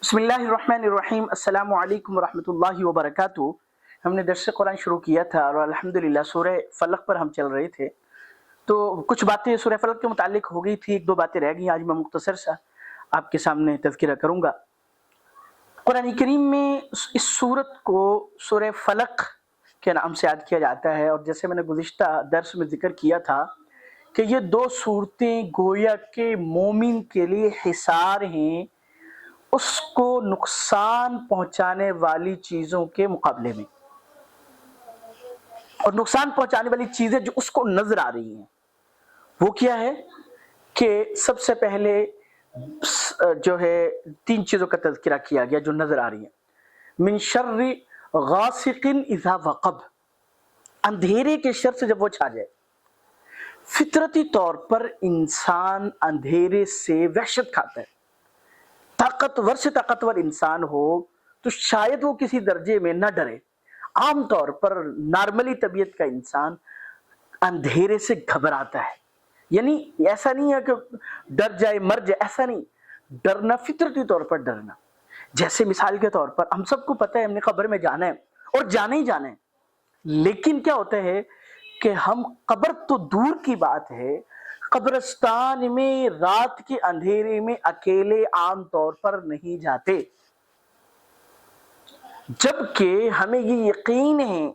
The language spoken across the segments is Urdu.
بسم اللہ الرحمن الرحیم، السلام علیکم ورحمۃ اللہ وبرکاتہ۔ ہم نے درس قرآن شروع کیا تھا اور الحمدللہ سورہ فلق پر ہم چل رہے تھے، تو کچھ باتیں سورہ فلق کے متعلق ہو گئی تھی، ایک دو باتیں رہ گئی۔ آج میں مختصر سا آپ کے سامنے تذکرہ کروں گا۔ قرآن کریم میں اس سورت کو سورہ فلق کے نام سے یاد کیا جاتا ہے، اور جیسے میں نے گزشتہ درس میں ذکر کیا تھا کہ یہ دو صورتیں گویا کہ مومن کے لیے حصار ہیں اس کو نقصان پہنچانے والی چیزوں کے مقابلے میں، اور نقصان پہنچانے والی چیزیں جو اس کو نظر آ رہی ہیں وہ کیا ہے کہ سب سے پہلے جو ہے تین چیزوں کا تذکرہ کیا گیا جو نظر آ رہی ہیں۔ من شر غاسق اذا وقب، اندھیرے کے شر سے جب وہ چھا جائے۔ فطرتی طور پر انسان اندھیرے سے وحشت کھاتا ہے، طاقتور سے طاقتور انسان ہو تو شاید وہ کسی درجے میں نہ ڈرے۔ عام طور پر نارملی طبیعت کا انسان اندھیرے سے گھبراتا ہے، یعنی ایسا نہیں ہے کہ ڈر جائے مر جائے، ایسا نہیں، ڈرنا فطرتی طور پر ڈرنا۔ جیسے مثال کے طور پر ہم سب کو پتہ ہے ہم نے قبر میں جانا ہے اور جانا ہی جانا ہے، لیکن کیا ہوتا ہے کہ ہم قبر تو دور کی بات ہے، قبرستان میں رات کے اندھیرے میں اکیلے عام طور پر نہیں جاتے، جبکہ ہمیں یہ یقین ہے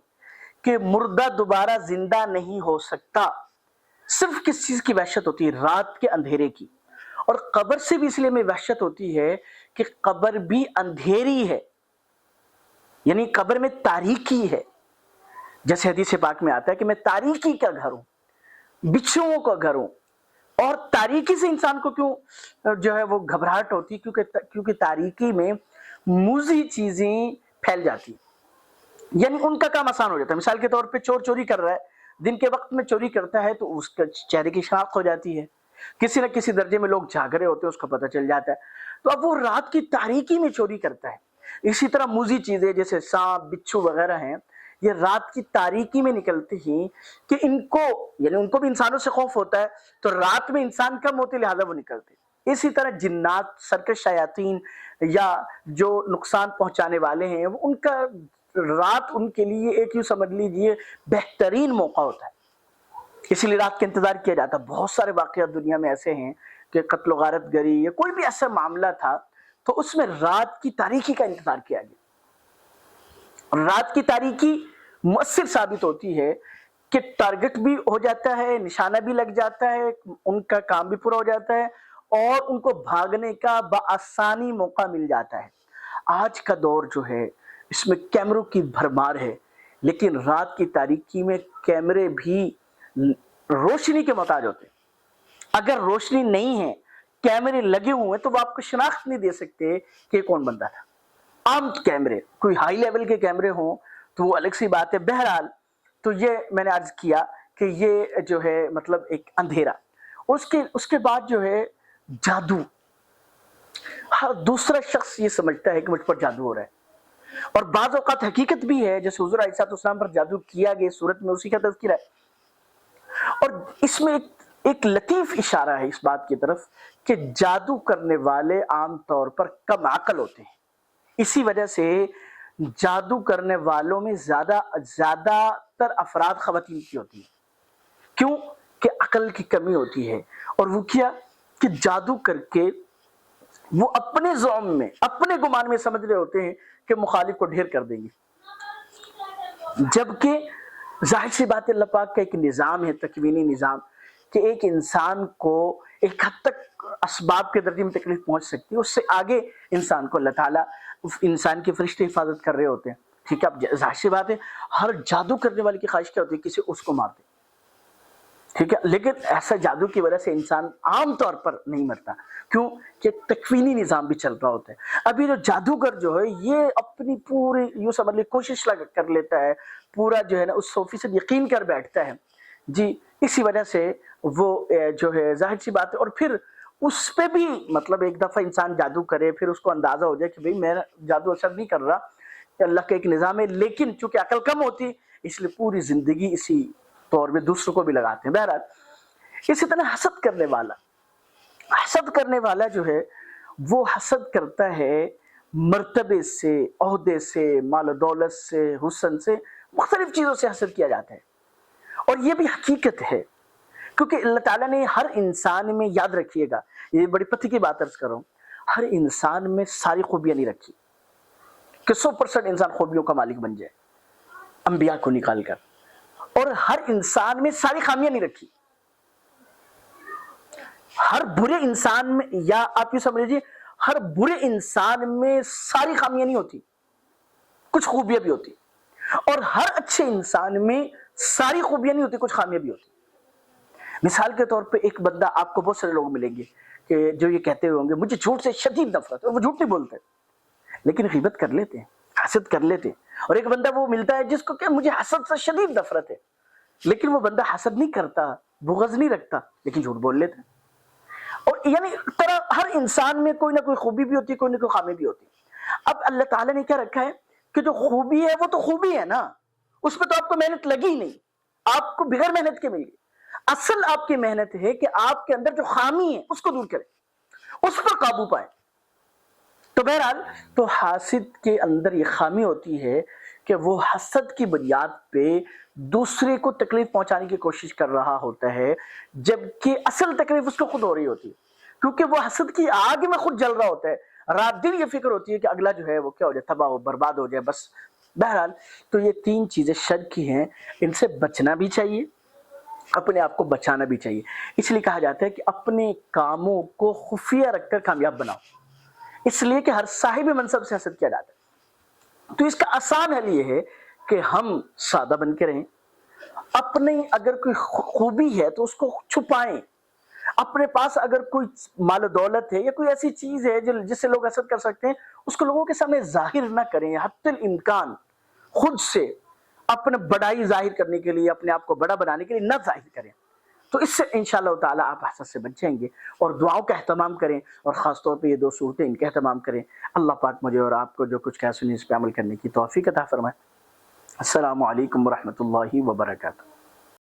کہ مردہ دوبارہ زندہ نہیں ہو سکتا۔ صرف کس چیز کی وحشت ہوتی ہے؟ رات کے اندھیرے کی۔ اور قبر سے بھی اس لیے میں وحشت ہوتی ہے کہ قبر بھی اندھیری ہے، یعنی قبر میں تاریکی ہے۔ جیسے حدیث پاک میں آتا ہے کہ میں تاریکی کا گھر ہوں، بچھوؤں کا گھر ہوں۔ اور تاریکی سے انسان کو کیوں جو ہے وہ گھبراہٹ ہوتی؟ کیونکہ تاریکی میں موذی چیزیں پھیل جاتی، یعنی ان کا کام آسان ہو جاتا ہے۔ مثال کے طور پہ چور چوری کر رہا ہے، دن کے وقت میں چوری کرتا ہے تو اس کے چہرے کی شناخت ہو جاتی ہے، کسی نہ کسی درجے میں لوگ جھاگ رہے ہوتے ہیں اس کو پتہ چل جاتا ہے، تو اب وہ رات کی تاریکی میں چوری کرتا ہے۔ اسی طرح موذی چیزیں جیسے سانپ بچھو وغیرہ ہیں، یہ رات کی تاریکی میں نکلتی ہیں کہ ان کو یعنی ان کو بھی انسانوں سے خوف ہوتا ہے، تو رات میں انسان کم ہوتے لہذا وہ نکلتے۔ اسی طرح جنات، سرکش شیاطین یا جو نقصان پہنچانے والے ہیں، ان کا رات ان کے لیے ایک یوں سمجھ لیجئے بہترین موقع ہوتا ہے، اسی لیے رات کا انتظار کیا جاتا ہے۔ بہت سارے واقعات دنیا میں ایسے ہیں کہ قتل و غارت گری یا کوئی بھی ایسا معاملہ تھا تو اس میں رات کی تاریکی کا انتظار کیا گیا۔ رات کی تاریکی مؤثر ثابت ہوتی ہے کہ ٹارگٹ بھی ہو جاتا ہے، نشانہ بھی لگ جاتا ہے، ان کا کام بھی پورا ہو جاتا ہے اور ان کو بھاگنے کا بآسانی موقع مل جاتا ہے۔ آج کا دور جو ہے اس میں کیمروں کی بھرمار ہے، لیکن رات کی تاریکی میں کیمرے بھی روشنی کے محتاج ہوتے ہیں۔ اگر روشنی نہیں ہے، کیمرے لگے ہوئے تو وہ آپ کو شناخت نہیں دے سکتے کہ کون بندہ تھا۔ عام کیمرے، کوئی ہائی لیول کے کیمرے ہوں تو وہ الگ سی بات ہے۔ بہرحال تو یہ میں نے عرض کیا کہ یہ جو ہے مطلب ایک اندھیرا۔ اس کے بعد جو ہے جادو، ہر دوسرا شخص یہ سمجھتا ہے کہ مجھ پر جادو ہو رہا ہے، اور بعض اوقات حقیقت بھی ہے، جیسے حضور علیہ السلام پر جادو کیا گیا صورت میں اسی کا تذکرہ ہے۔ اور اس میں ایک لطیف اشارہ ہے اس بات کی طرف کہ جادو کرنے والے عام طور پر کم عقل ہوتے ہیں، اسی وجہ سے جادو کرنے والوں میں زیادہ تر افراد خواتین کی ہوتی ہیں۔ کیوں؟ کہ عقل کی کمی ہوتی ہے، اور وہ کیا کہ جادو کر کے وہ اپنے زعم میں، اپنے گمان میں سمجھ رہے ہوتے ہیں کہ مخالف کو ڈھیر کر دیں گے، جبکہ ظاہر سی بات ہے اللہ پاک کا ایک نظام ہے، تکوینی نظام، کہ ایک انسان کو ایک حد تک اسباب کے درجے میں تکلیف پہنچ سکتی ہے، اس سے آگے انسان کو اللہ تعالیٰ انسان کے فرشتے حفاظت کر رہے ہوتے ہیں۔ ٹھیک ہے، اب ظاہر سی بات ہے ہر جادو کرنے والے کی خواہش کیا ہوتی ہے؟ کسی اس کو مار دے، ٹھیک ہے، لیکن ایسا جادو کی وجہ سے انسان عام طور پر نہیں مرتا۔ کیوں؟ کہ تکوینی نظام بھی چل رہا ہوتا ہے۔ ابھی جو جادوگر جو ہے یہ اپنی پوری یوں سمجھ لے کوشش کر لیتا ہے، پورا جو ہے نا اس 100% یقین کر بیٹھتا ہے جی، اسی وجہ سے وہ جو ہے ظاہر سی بات ہے، اور پھر اس پہ بھی مطلب ایک دفعہ انسان جادو کرے پھر اس کو اندازہ ہو جائے کہ بھئی میرا جادو اثر نہیں کر رہا، کہ اللہ کا ایک نظام ہے، لیکن چونکہ عقل کم ہوتی اس لیے پوری زندگی اسی طور میں دوسروں کو بھی لگاتے ہیں۔ بہرحال اسی طرح حسد کرنے والا جو ہے وہ حسد کرتا ہے مرتبے سے، عہدے سے، مال و دولت سے، حسن سے، مختلف چیزوں سے حسد کیا جاتا ہے۔ اور یہ بھی حقیقت ہے، کیونکہ اللہ تعالیٰ نے ہر انسان میں، یاد رکھیے گا، یہ بڑی پتہ کی بات عرض کروں، ہر انسان میں ساری خوبیاں نہیں رکھی کہ 100% انسان خوبیوں کا مالک بن جائے انبیاء کو نکال کر، اور ہر انسان میں ساری خامیاں نہیں رکھی۔ ہر برے انسان میں، یا آپ یہ سمجھ لیجیے، ہر برے انسان میں ساری خامیاں نہیں ہوتی، کچھ خوبیاں بھی ہوتی، اور ہر اچھے انسان میں ساری خوبیاں نہیں ہوتی، کچھ خامیاں بھی ہوتی۔ مثال کے طور پہ ایک بندہ، آپ کو بہت سارے لوگ ملیں گے کہ جو یہ کہتے ہوئے ہوں گے مجھے جھوٹ سے شدید نفرت ہے، اور وہ جھوٹ نہیں بولتے لیکن غیبت کر لیتے ہیں، حسد کر لیتے ہیں۔ اور ایک بندہ وہ ملتا ہے جس کو کہ مجھے حسد سے شدید نفرت ہے، لیکن وہ بندہ حسد نہیں کرتا، بغض نہیں رکھتا، لیکن جھوٹ بول لیتا ہے۔ اور یعنی طرح ہر انسان میں کوئی نہ کوئی خوبی بھی ہوتی ہے، کوئی نہ کوئی خامی بھی ہوتی ہے۔ اب اللہ تعالیٰ نے کیا رکھا ہے کہ جو خوبی ہے وہ تو خوبی ہے نا، اس پہ تو آپ کو محنت لگی ہی نہیں، آپ کو بغیر محنت کے مل گئی۔ اصل آپ کی محنت ہے کہ آپ کے اندر جو خامی ہے اس کو دور کریں، اس پر قابو پائیں۔ تو بہرحال، تو حاسد کے اندر یہ خامی ہوتی ہے کہ وہ حسد کی بنیاد پہ دوسرے کو تکلیف پہنچانے کی کوشش کر رہا ہوتا ہے، جبکہ اصل تکلیف اس کو خود ہو رہی ہوتی ہے، کیونکہ وہ حسد کی آگ میں خود جل رہا ہوتا ہے، رات دن یہ فکر ہوتی ہے کہ اگلا جو ہے وہ کیا ہو جائے، تباہ ہو، برباد ہو جائے بس۔ بہرحال، تو یہ تین چیزیں شر کی ہیں، ان سے بچنا بھی چاہیے، اپنے آپ کو بچانا بھی چاہیے۔ اس لیے کہا جاتا ہے کہ اپنے کاموں کو خفیہ رکھ کر کامیاب بناؤ، اس لیے کہ ہر صاحب منصب سے حسد کیا جاتا ہے۔ تو اس کا آسان حل یہ ہے کہ ہم سادہ بن کے رہیں، اپنے اگر کوئی خوبی ہے تو اس کو چھپائیں، اپنے پاس اگر کوئی مال و دولت ہے یا کوئی ایسی چیز ہے جس سے لوگ حسد کر سکتے ہیں، اس کو لوگوں کے سامنے ظاہر نہ کریں، حتی الامکان خود سے اپنے بڑائی ظاہر کرنے کے لیے، اپنے آپ کو بڑا بنانے کے لیے نہ ظاہر کریں۔ تو اس سے انشاءاللہ تعالیٰ آپ حسد سے بچ جائیں گے، اور دعاؤں کا اہتمام کریں، اور خاص طور پہ یہ دو صورتیں، ان کا اہتمام کریں۔ اللہ پاک مجھے اور آپ کو جو کچھ کہا سنی اس پہ عمل کرنے کی توفیق عطا فرمائے۔ السلام علیکم ورحمۃ اللہ وبرکاتہ۔